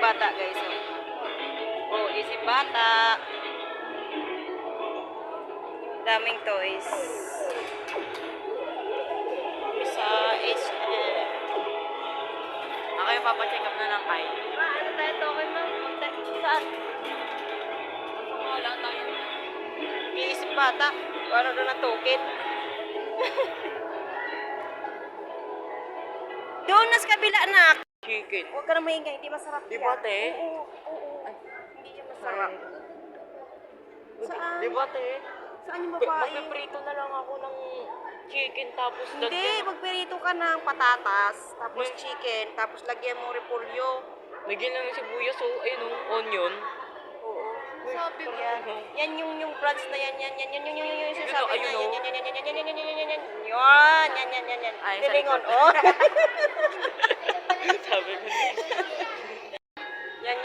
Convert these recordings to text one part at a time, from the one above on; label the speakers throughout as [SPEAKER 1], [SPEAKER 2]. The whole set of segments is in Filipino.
[SPEAKER 1] bata guys. Oh, isip bata. Daming toys. Sa SM. Ako yung papacheck up na ng eye.
[SPEAKER 2] Ano tayo token ma'am? Saan?
[SPEAKER 1] Wala tayo. Iisip bata. Paano doon ang token? Doon na sa kabila na. Chicken. Huwag ka na maingay. Hindi masarap
[SPEAKER 2] Di
[SPEAKER 1] yan.
[SPEAKER 2] ba, te?
[SPEAKER 1] Oo. Hindi yan masarap. Saan?
[SPEAKER 2] Di ba, te?
[SPEAKER 1] Saan yung babae?
[SPEAKER 2] Magpiprito na lang ako ng chicken tapos
[SPEAKER 1] Hindi, magpirito ka ng patatas, tapos chicken, tapos lagyan mo repolyo.
[SPEAKER 2] lagyan lang ng sibuyas o ayun o, onion.
[SPEAKER 1] Oo.
[SPEAKER 2] Sabi ko.
[SPEAKER 1] Yan yung branch na yan yung sinasabi
[SPEAKER 2] Ayun,
[SPEAKER 1] na
[SPEAKER 2] oh.
[SPEAKER 1] yan.
[SPEAKER 2] Ay, sa
[SPEAKER 1] Pilingon,
[SPEAKER 2] likod.
[SPEAKER 1] oh.
[SPEAKER 2] Sabi ko.
[SPEAKER 1] Yan.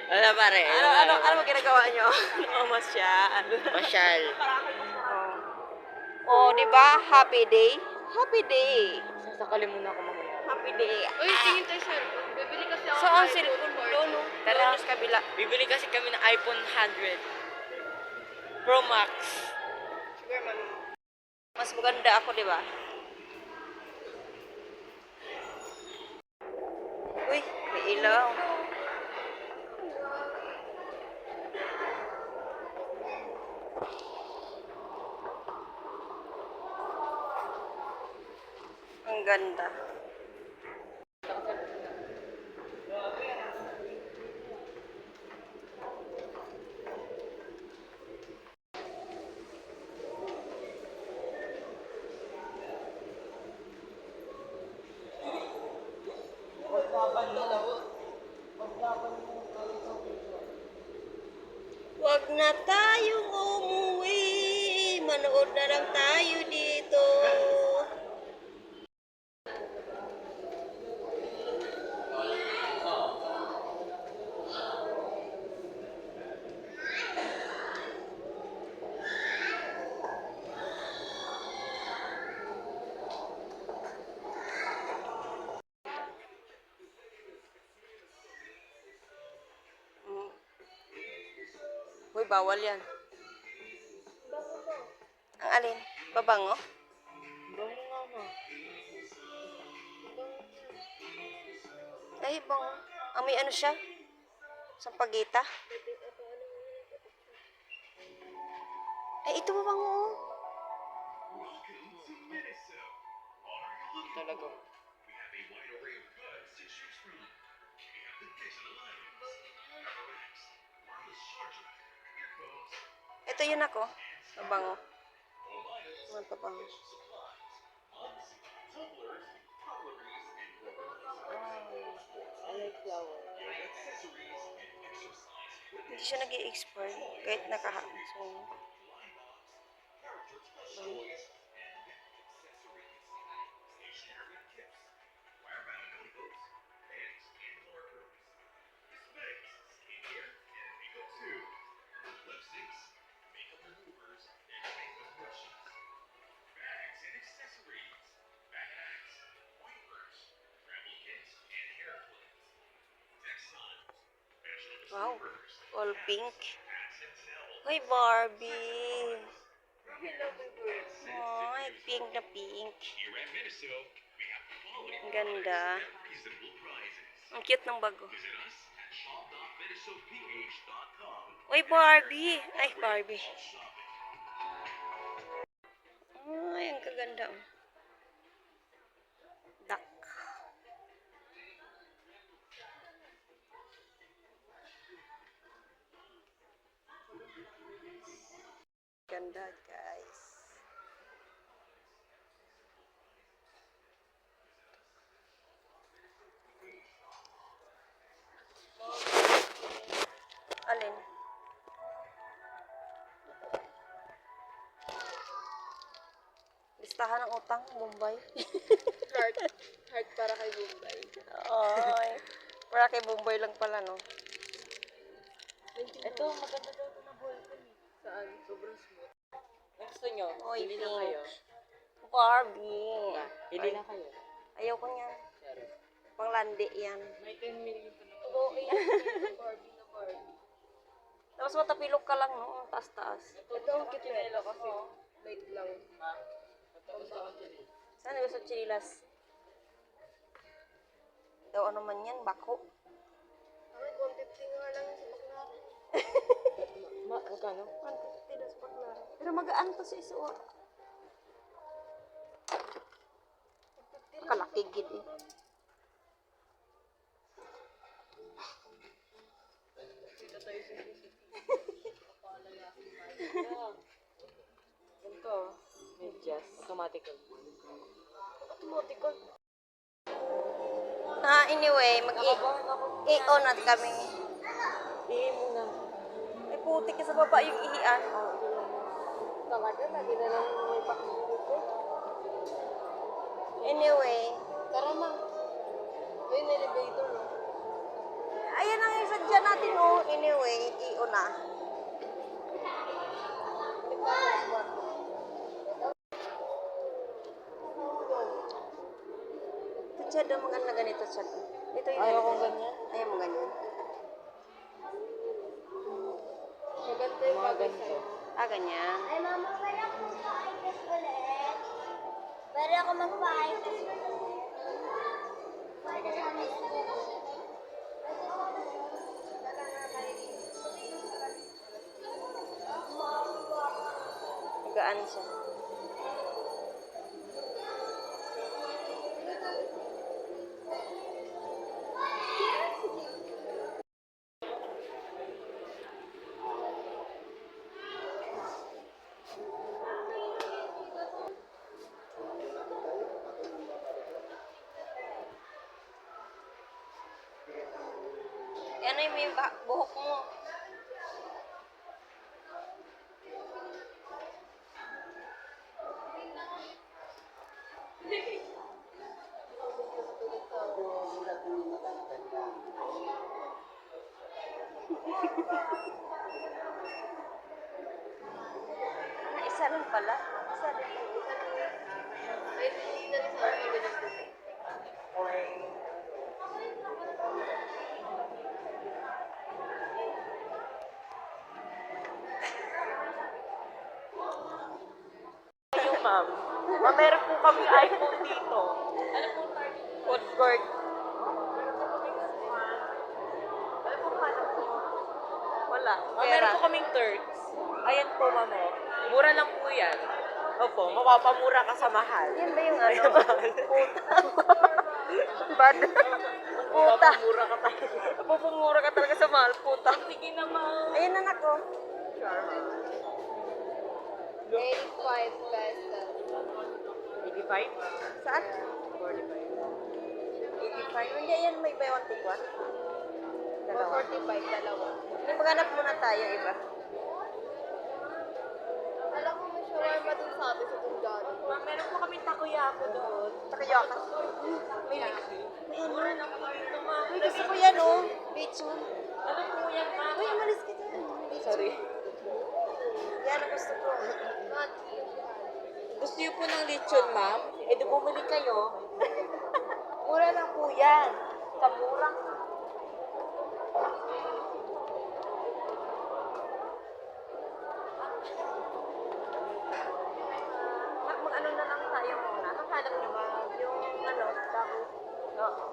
[SPEAKER 2] Ano pare?
[SPEAKER 1] Ano ginagawa nyo? Masyal.
[SPEAKER 2] Masyal.
[SPEAKER 1] Oh, di ba? Happy day. Happy day.
[SPEAKER 2] Sasakali muna ako mamaya.
[SPEAKER 1] Happy day.
[SPEAKER 3] Uy, tingin tayo cellphone. Bibili kasi ako
[SPEAKER 1] So, ang
[SPEAKER 3] ng
[SPEAKER 1] cellphone
[SPEAKER 3] iPhone
[SPEAKER 1] doon,
[SPEAKER 3] 14.
[SPEAKER 1] no? Tara, sa kabila.
[SPEAKER 2] Bibili kasi kami ng iPhone 100 Pro Max.
[SPEAKER 1] Mas maganda ako, di ba? Uy, may ilaw. Ang ganda. Wag na tayong umuwi. Manood na lang tayo dito. Uy, bawal yan. Ang alin? Babango?
[SPEAKER 2] Bango nga ma.
[SPEAKER 1] Ay, bango. May ano siya? Sampagita? Ay, ito babango.
[SPEAKER 2] Talaga.
[SPEAKER 1] Ito yun ako. Babango. Ano babango?
[SPEAKER 2] I like flower.
[SPEAKER 1] Hindi siya nag-i-expire kahit nakaha. Wow, all pink. Hoy, Barbie. Ay, pink na pink. Ang ganda. Ang cute ng bago. Uy, Barbie. Ay, Barbie. Ay, ang kaganda. Duck. Ganda, guys. Alin? Listahan ng utang, Bombay.
[SPEAKER 3] Heart para kay Bombay.
[SPEAKER 1] Ay, para kay Bombay lang pala, no?
[SPEAKER 2] Ito, maganda daw ito na ballpen eh.
[SPEAKER 3] Saan? Sobrang smooth.
[SPEAKER 2] Gusto nyo?
[SPEAKER 1] Oy,
[SPEAKER 2] Pili na
[SPEAKER 1] pink.
[SPEAKER 2] kayo.
[SPEAKER 1] Barbie.
[SPEAKER 2] Pili na kayo.
[SPEAKER 1] Ayaw ko niyan. Panglandi yan.
[SPEAKER 2] May 10 million pa naman.
[SPEAKER 3] Oo, na Barbie.
[SPEAKER 1] Tapos matapilok ka lang, no? Taas-taas.
[SPEAKER 3] Ito ang cute na ito kasi light lang.
[SPEAKER 1] Saan gusto chinilas? Daw ano man yan, bako.
[SPEAKER 3] Ay, 150 nga lang sa Baclaran.
[SPEAKER 2] Magkano?
[SPEAKER 1] 150 daw sa Baclaran. Pero magaan to sa isuwa. Kalaki gid eh.
[SPEAKER 2] Ganito. Medyas. Automatic.
[SPEAKER 3] Automatic ko.
[SPEAKER 1] Anyway, mag-i-on na kami.
[SPEAKER 2] Ihi muna.
[SPEAKER 1] Ay, putik sa baba yung ihian.
[SPEAKER 3] Talaga, lagi na lang may pakikita.
[SPEAKER 1] Anyway,
[SPEAKER 3] Tara na. Ayun, elevator. No?
[SPEAKER 1] ayan ang isadya natin, oh. Anyway, i-on na. Ito, Chad, maganda ganito, Chad. Ito yung
[SPEAKER 2] Ayaw kong ganyan.
[SPEAKER 1] Ayaw mo ganyan.
[SPEAKER 3] Maganda yung
[SPEAKER 2] Mga
[SPEAKER 3] bagay
[SPEAKER 2] ganito.
[SPEAKER 3] sa'yo.
[SPEAKER 1] Ah, ganyan.
[SPEAKER 4] Ay, mama, pwede ako magpa-iPad ulit. Pwede ako magpa-iPad ulit. Pwede sa amin.
[SPEAKER 1] Magaan siya. Ano yung may buhok mo? Isa rin pala. Isa rin.
[SPEAKER 3] Ay, hindi na rin sa akin ganito.
[SPEAKER 2] Yung ma'am. Ma'am, meron po kami iPhone dito.
[SPEAKER 3] Ano pong target?
[SPEAKER 1] Food court.
[SPEAKER 3] Ano pong hanap mo?
[SPEAKER 1] Wala.
[SPEAKER 2] Ma'am, meron po kaming Turks. Ayan po, ma'am. Oh. Mura lang po yan. Opo, mapapamura ka sa mahal.
[SPEAKER 1] Yan ba yung ano?
[SPEAKER 2] Ayan, mahal.
[SPEAKER 1] Bad. Puta.
[SPEAKER 2] Mapapamura ka talaga.
[SPEAKER 1] Pupumura ka talaga sa mahal, puta.
[SPEAKER 2] Sige naman.
[SPEAKER 1] Ayun na nako.
[SPEAKER 3] 85 pesos.
[SPEAKER 2] 85?
[SPEAKER 1] Saan?
[SPEAKER 2] 45.
[SPEAKER 1] 85. Hindi, yan may buy one take one. Dalawa.
[SPEAKER 3] 45, dalawa.
[SPEAKER 1] Hindi, maghanap muna tayo, iba.
[SPEAKER 3] Alam ko may shawarma dun sa atin sa Tunggalan.
[SPEAKER 2] Ma'am, meron po kami takoyaki doon.
[SPEAKER 1] Takayaka.
[SPEAKER 2] May mura lang po dito, ma'am.
[SPEAKER 1] Uy, gusto ko yan, oh. Lechon.
[SPEAKER 2] Ano po yan, ma'am?
[SPEAKER 1] Uy, umalis ka dyan.
[SPEAKER 2] Sorry.
[SPEAKER 1] Yan ang gusto ko.
[SPEAKER 2] Gusto niyo po ng lechon, ma'am? Eh, di bumili kayo. Mura lang po yan. Sa murang.
[SPEAKER 1] Mag-ano na lang tayo muna. Anong hanap niyo ba? Yung ano, taco. Oo.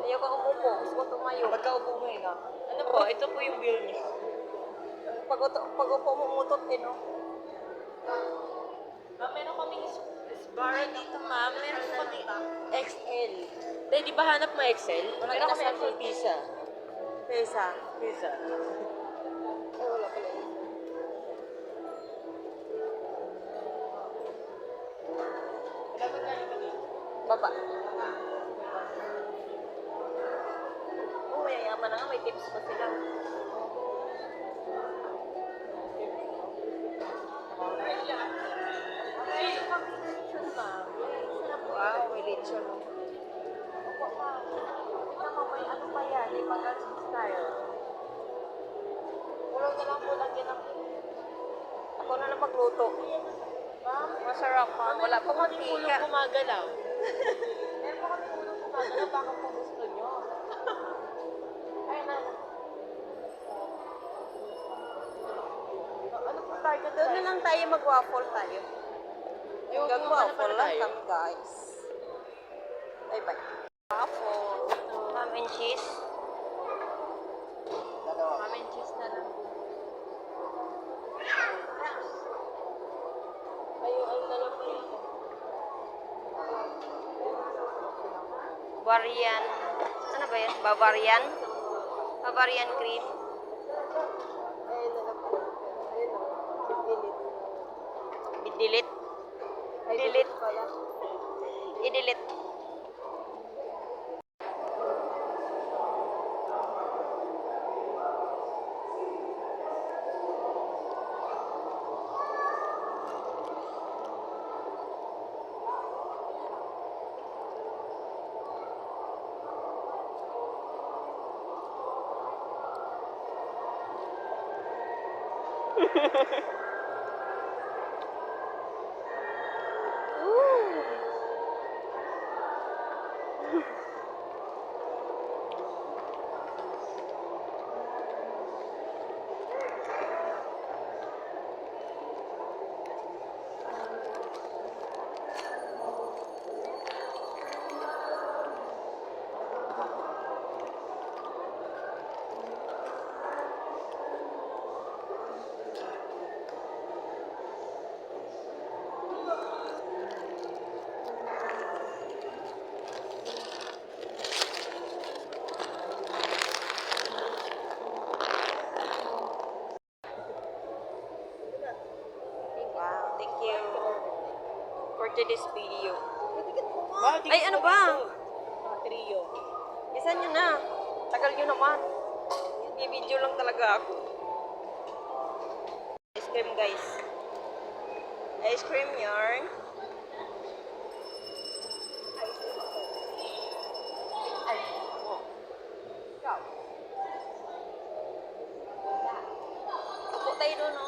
[SPEAKER 1] Ayoko umupo. Gusto ko tumayo.
[SPEAKER 2] Pagkaupo mo eh, no? Ano po? Ito po yung bill niyo.
[SPEAKER 1] Pag upo mo, umutot din, oh.
[SPEAKER 2] Ma'am, meron kaming Sbarra dito, ma'am. Meron po kami XL. Dahil di ba hanap mo XL? Meron kami XL pizza.
[SPEAKER 1] Pesa.
[SPEAKER 2] Pizza.
[SPEAKER 3] Ay, wala pala yun.
[SPEAKER 2] Dapat galing ka dito.
[SPEAKER 1] Baba. Oh, mayayaman na nga. May tips pa sila. Wow, may lechon.
[SPEAKER 2] Opo, ma'am. Tignan mo, may ano pa yan? May pag-alis style.
[SPEAKER 1] luto. Masarap ha. Wala pa
[SPEAKER 2] kami ulong
[SPEAKER 1] mantika.
[SPEAKER 2] gumagalaw. Meron pa kami ulong gumagalaw, baka po gusto nyo. Ay, ano po tayo
[SPEAKER 1] Doon na lang tayo mag-waffle tayo.
[SPEAKER 2] Yung
[SPEAKER 1] Mag-waffle lang
[SPEAKER 2] tayo.
[SPEAKER 1] kami guys. Bye-bye. Waffle. Ham and cheese.
[SPEAKER 2] Ham and cheese na lang. Ayun, ano na lang po yun.
[SPEAKER 1] Bavarian. Ano ba yan? Bavarian? Bavarian cream.
[SPEAKER 2] Ayun na lang po. Ayun o. Bidilit.
[SPEAKER 1] I-delete.
[SPEAKER 2] Ay,
[SPEAKER 1] Delete.
[SPEAKER 2] pala.
[SPEAKER 1] I-delete. Wow, thank you for today's video. Ay, ano ba?
[SPEAKER 2] Trio.
[SPEAKER 1] Isa nyo na. Tagal nyo naman. I-video lang talaga ako. Ice cream guys. Ice cream yarn. Upo tayo doon, no?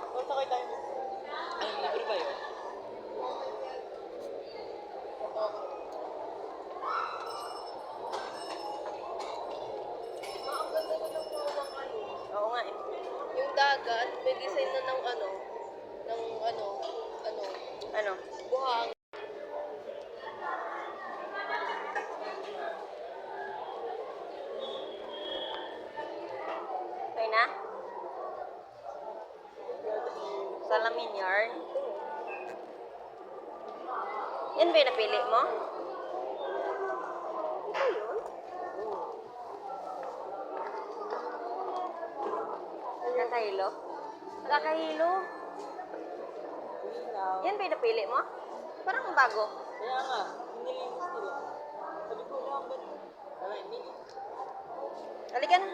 [SPEAKER 2] Kung sakay tayo. Ay, libre ba yun? Ang ganda na ng mga kayo.
[SPEAKER 1] Oo nga eh.
[SPEAKER 2] Yung dagat, may design na ng
[SPEAKER 1] Ano?
[SPEAKER 2] buhang.
[SPEAKER 1] Okay na? Salamin yarn. Yan ba yung napili mo? Kakahilo? Kakahilo? Yan ba yung napili mo? Parang bago.
[SPEAKER 2] Kaya nga, nilinis nila. Sabi ko lang, ba't? Alay, mini.
[SPEAKER 1] Halika na.